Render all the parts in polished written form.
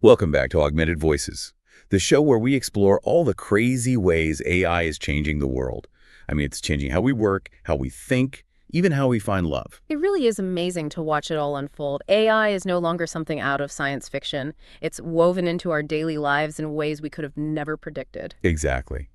Welcome back to Augmented Voices, the show where we explore all the crazy ways AI is changing the world. I mean, it's changing how we work, how we think, even how we find love. It really is amazing to watch it all unfold. AI is no longer something out of science fiction. It's woven into our daily lives in ways we could have never predicted. Exactly.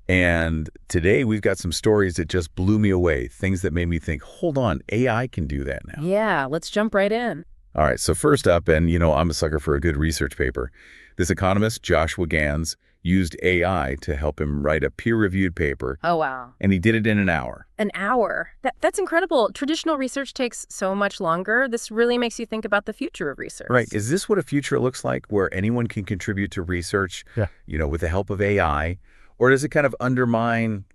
And today we've got some stories that just blew me away, things that made me think, hold on, AI can do that now. Yeah, let's jump right in. All right, so first up, and I'm a sucker for a good research paper. This economist, Joshua Gans, used AI to help him write a peer-reviewed paper, Oh, wow. and he did it in an hour. An hour. That's incredible. Traditional research takes so much longer. This really makes you think about the future of research. Right. Is this what a future looks like, where anyone can contribute to research, with the help of AI? Or does it kind of undermine,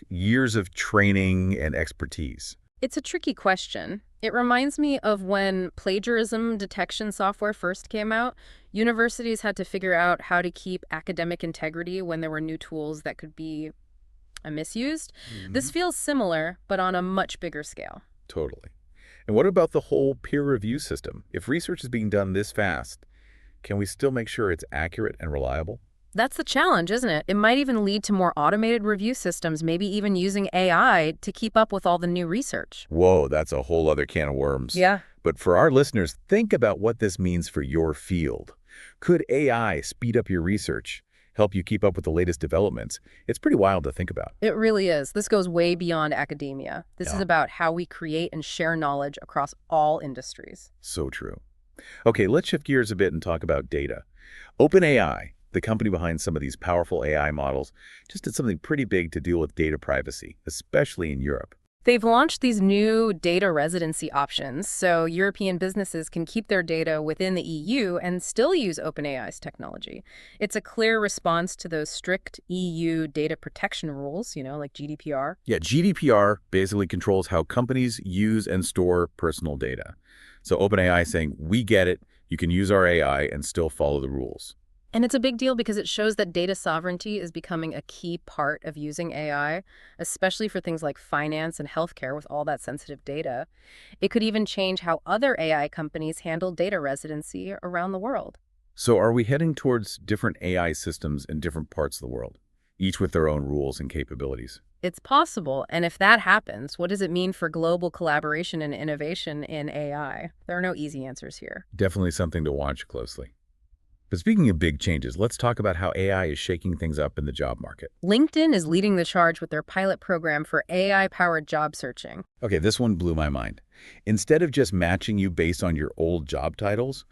years of training and expertise? It's a tricky question. It reminds me of when plagiarism detection software first came out. Universities had to figure out how to keep academic integrity when there were new tools that could be misused. This feels similar, but on a much bigger scale. Totally. And what about the whole peer review system? If research is being done this fast, can we still make sure it's accurate and reliable? That's the challenge, isn't it? It might even lead to more automated review systems, maybe even using AI to keep up with all the new research. Whoa, that's a whole other can of worms. Yeah. But for our listeners, think about what this means for your field. Could AI speed up your research, help you keep up with the latest developments? It's pretty wild to think about. It really is. This goes way beyond academia. This is Yeah. about how we create and share knowledge across all industries. So true. Okay, let's shift gears a bit and talk about data. OpenAI, the company behind some of these powerful AI models, just did something pretty big to deal with data privacy, especially in Europe. They've launched these new data residency options, so European businesses can keep their data within the EU and still use OpenAI's technology. It's a clear response to those strict EU data protection rules, like GDPR. Yeah, GDPR basically controls how companies use and store personal data. So OpenAI is saying, we get it, you can use our AI and still follow the rules. And it's a big deal because it shows that data sovereignty is becoming a key part of using AI, especially for things like finance and healthcare with all that sensitive data. It could even change how other AI companies handle data residency around the world. So are we heading towards different AI systems in different parts of the world, each with their own rules and capabilities? It's possible, and if that happens, what does it mean for global collaboration and innovation in AI? There are no easy answers here. Definitely something to watch closely. But speaking of big changes, let's talk about how AI is shaking things up in the job market. LinkedIn is leading the charge with their pilot program for AI-powered job searching. Okay, this one blew my mind. Instead of just matching you based on your old job titles,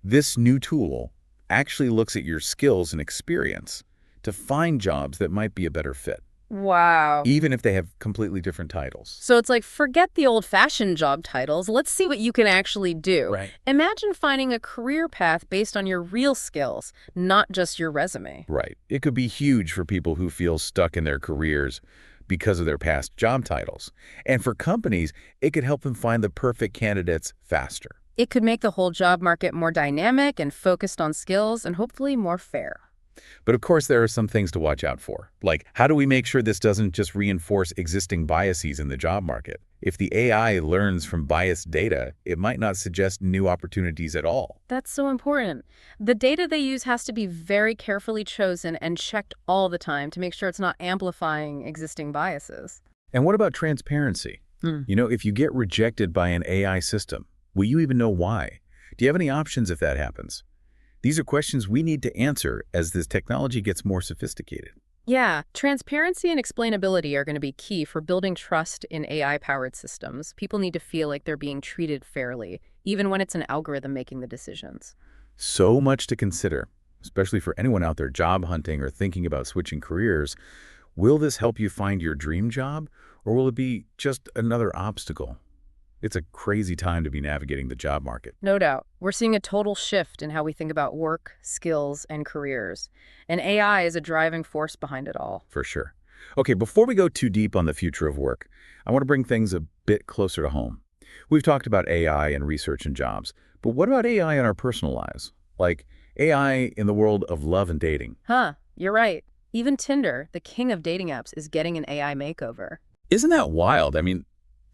this new tool actually looks at your skills and experience to find jobs that might be a better fit, Wow. even if they have completely different titles. So it's like, forget the old-fashioned job titles. Let's see what you can actually do. Right. Imagine finding a career path based on your real skills, not just your resume. Right. It could be huge for people who feel stuck in their careers because of their past job titles. And for companies, it could help them find the perfect candidates faster. It could make the whole job market more dynamic and focused on skills and hopefully more fair. But of course, there are some things to watch out for. Like, how do we make sure this doesn't just reinforce existing biases in the job market? If the AI learns from biased data, it might not suggest new opportunities at all. That's so important. The data they use has to be very carefully chosen and checked all the time to make sure it's not amplifying existing biases. And what about transparency? If you get rejected by an AI system, will you even know why? Do you have any options if that happens? These are questions we need to answer as this technology gets more sophisticated. Yeah, transparency and explainability are going to be key for building trust in AI-powered systems. People need to feel like they're being treated fairly, even when it's an algorithm making the decisions. So much to consider, especially for anyone out there job hunting or thinking about switching careers. Will this help you find your dream job, or will it be just another obstacle? It's a crazy time to be navigating the job market. No doubt. We're seeing a total shift in how we think about work, skills, and careers. And AI is a driving force behind it all. For sure. Okay, before we go too deep on the future of work, I want to bring things a bit closer to home. We've talked about AI and research and jobs, but what about AI in our personal lives? Like AI in the world of love and dating? You're right. Even Tinder, the king of dating apps, is getting an AI makeover. Isn't that wild? I mean,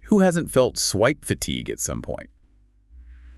who hasn't felt swipe fatigue at some point?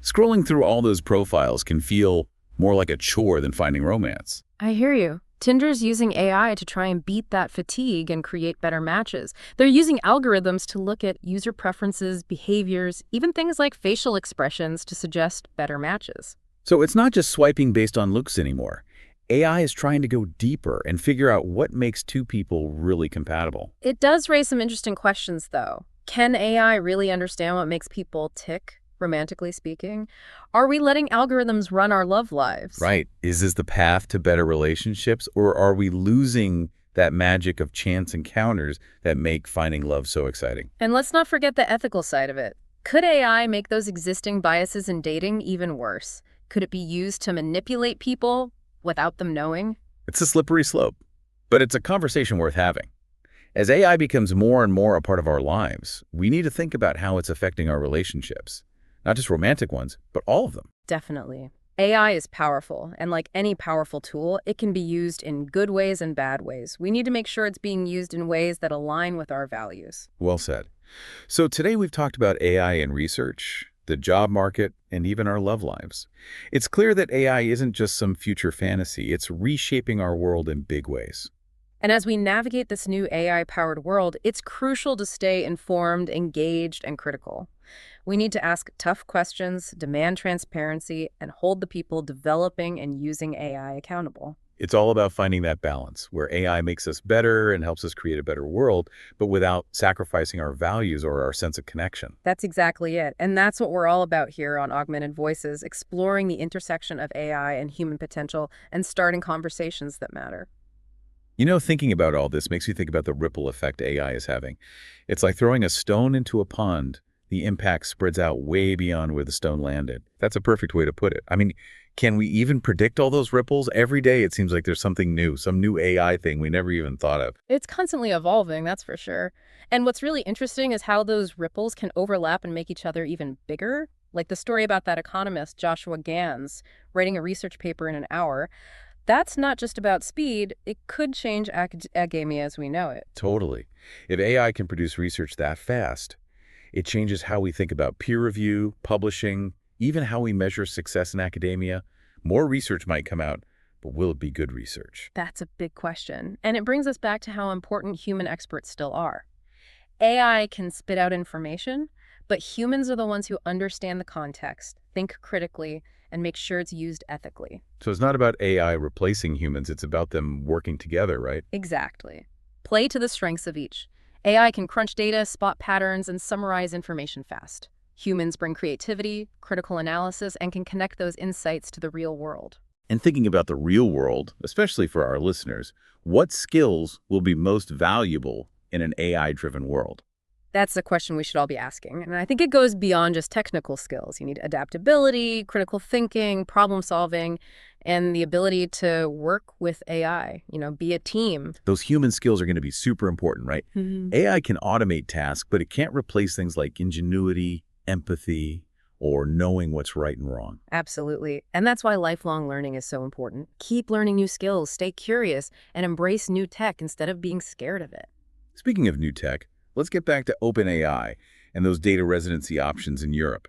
Scrolling through all those profiles can feel more like a chore than finding romance. I hear you. Tinder's using AI to try and beat that fatigue and create better matches. They're using algorithms to look at user preferences, behaviors, even things like facial expressions to suggest better matches. So it's not just swiping based on looks anymore. AI is trying to go deeper and figure out what makes two people really compatible. It does raise some interesting questions, though. Can AI really understand what makes people tick, romantically speaking? Are we letting algorithms run our love lives? Right. Is this the path to better relationships, or are we losing that magic of chance encounters that make finding love so exciting? And let's not forget the ethical side of it. Could AI make those existing biases in dating even worse? Could it be used to manipulate people without them knowing? It's a slippery slope, but it's a conversation worth having. As AI becomes more and more a part of our lives, we need to think about how it's affecting our relationships. Not just romantic ones, but all of them. Definitely. AI is powerful, and like any powerful tool, it can be used in good ways and bad ways. We need to make sure it's being used in ways that align with our values. Well said. So today we've talked about AI in research, the job market, and even our love lives. It's clear that AI isn't just some future fantasy. It's reshaping our world in big ways. And as we navigate this new AI-powered world, it's crucial to stay informed, engaged, and critical. We need to ask tough questions, demand transparency, and hold the people developing and using AI accountable. It's all about finding that balance where AI makes us better and helps us create a better world, but without sacrificing our values or our sense of connection. That's exactly it. And that's what we're all about here on Augmented Voices, exploring the intersection of AI and human potential and starting conversations that matter. You know, thinking about all this makes me think about the ripple effect AI is having. It's like throwing a stone into a pond. The impact spreads out way beyond where the stone landed. That's a perfect way to put it. I mean, can we even predict all those ripples? Every day it seems like there's something new, some new AI thing we never even thought of. It's constantly evolving, that's for sure. And what's really interesting is how those ripples can overlap and make each other even bigger. Like the story about that economist, Joshua Gans, writing a research paper in an hour. That's not just about speed. It could change academia as we know it. Totally. If AI can produce research that fast, it changes how we think about peer review, publishing, even how we measure success in academia. More research might come out, but will it be good research? That's a big question. And it brings us back to how important human experts still are. AI can spit out information, but humans are the ones who understand the context, think critically, and make sure it's used ethically. So it's not about AI replacing humans, it's about them working together, right? Exactly. Play to the strengths of each. AI can crunch data, spot patterns, and summarize information fast. Humans bring creativity, critical analysis, and can connect those insights to the real world. And thinking about the real world, especially for our listeners, what skills will be most valuable in an AI-driven world? That's the question we should all be asking. And I think it goes beyond just technical skills. You need adaptability, critical thinking, problem solving, and the ability to work with AI, be a team. Those human skills are going to be super important, right? AI can automate tasks, but it can't replace things like ingenuity, empathy, or knowing what's right and wrong. Absolutely. And that's why lifelong learning is so important. Keep learning new skills, stay curious, and embrace new tech instead of being scared of it. Speaking of new tech, let's get back to OpenAI and those data residency options in Europe.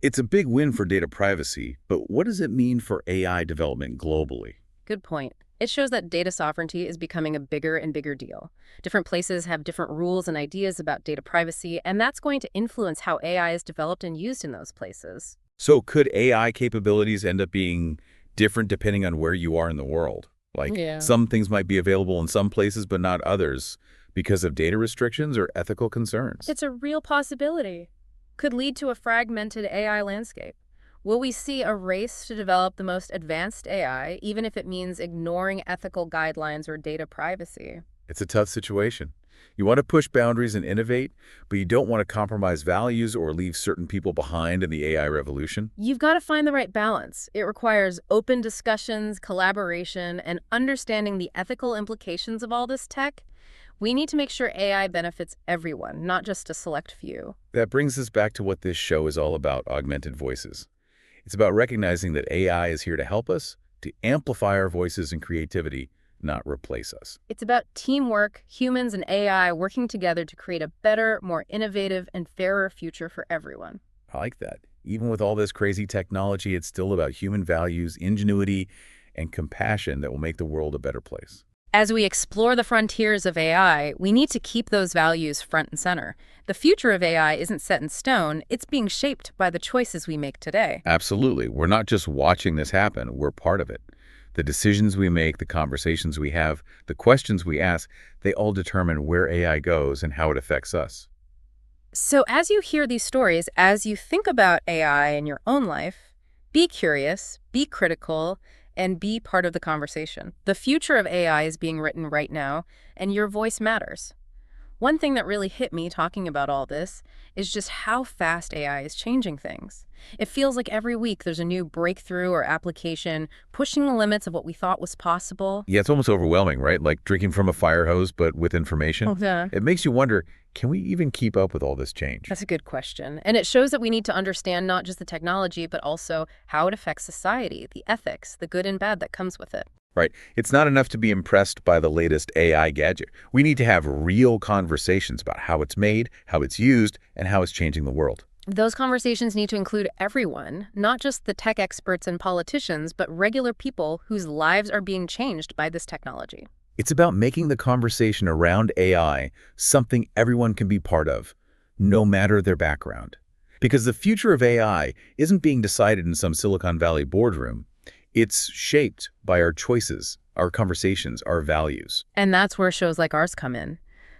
It's a big win for data privacy, but what does it mean for AI development globally? Good point. It shows that data sovereignty is becoming a bigger and bigger deal. Different places have different rules and ideas about data privacy, and that's going to influence how AI is developed and used in those places. So could AI capabilities end up being different depending on where you are in the world? Like some things might be available in some places, but not others because of data restrictions or ethical concerns. It's a real possibility. Could lead to a fragmented AI landscape. Will we see a race to develop the most advanced AI, even if it means ignoring ethical guidelines or data privacy? It's a tough situation. You want to push boundaries and innovate, but you don't want to compromise values or leave certain people behind in the AI revolution. You've got to find the right balance. It requires open discussions, collaboration, and understanding the ethical implications of all this tech. We need to make sure AI benefits everyone, not just a select few. That brings us back to what this show is all about, Augmented Voices. It's about recognizing that AI is here to help us, to amplify our voices and creativity, not replace us. It's about teamwork, humans and AI working together to create a better, more innovative, and fairer future for everyone. I like that. Even with all this crazy technology, it's still about human values, ingenuity, and compassion that will make the world a better place. As we explore the frontiers of AI, we need to keep those values front and center. The future of AI isn't set in stone, it's being shaped by the choices we make today. Absolutely. We're not just watching this happen, we're part of it. The decisions we make, the conversations we have, the questions we ask, they all determine where AI goes and how it affects us. So, as you hear these stories, as you think about AI in your own life, be curious, be critical, and be part of the conversation. The future of AI is being written right now, and your voice matters. One thing that really hit me talking about all this is just how fast AI is changing things. It feels like every week there's a new breakthrough or application pushing the limits of what we thought was possible. Yeah, it's almost overwhelming, right? Like drinking from a fire hose, but with information. Yeah. It makes you wonder, can we even keep up with all this change? That's a good question. And it shows that we need to understand not just the technology, but also how it affects society, the ethics, the good and bad that comes with it. Right. It's not enough to be impressed by the latest AI gadget. We need to have real conversations about how it's made, how it's used, and how it's changing the world. Those conversations need to include everyone, not just the tech experts and politicians, but regular people whose lives are being changed by this technology. It's about making the conversation around AI something everyone can be part of, no matter their background. Because the future of AI isn't being decided in some Silicon Valley boardroom. It's shaped by our choices, our conversations, our values. And that's where shows like ours come in.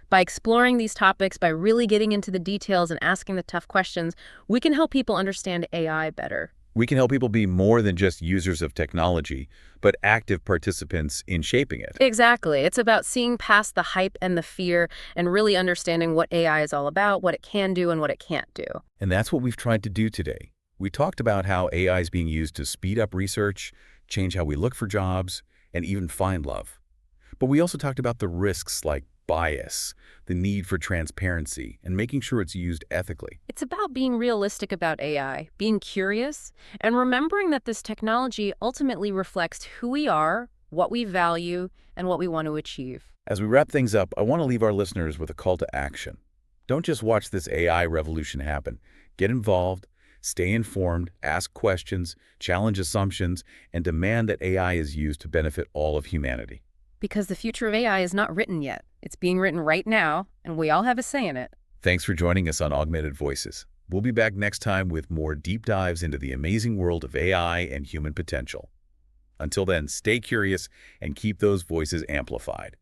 By exploring these topics, by really getting into the details and asking the tough questions, we can help people understand AI better. We can help people be more than just users of technology, but active participants in shaping it. Exactly. It's about seeing past the hype and the fear and really understanding what AI is all about, what it can do and what it can't do. And that's what we've tried to do today. We talked about how AI is being used to speed up research, change how we look for jobs, and even find love. But we also talked about the risks like bias, the need for transparency, and making sure it's used ethically. It's about being realistic about AI, being curious, and remembering that this technology ultimately reflects who we are, what we value, and what we want to achieve. As we wrap things up, I want to leave our listeners with a call to action. Don't just watch this AI revolution happen. Get involved, stay informed, ask questions, challenge assumptions, and demand that AI is used to benefit all of humanity. Because the future of AI is not written yet. It's being written right now, and we all have a say in it. Thanks for joining us on Augmented Voices. We'll be back next time with more deep dives into the amazing world of AI and human potential. Until then, stay curious and keep those voices amplified.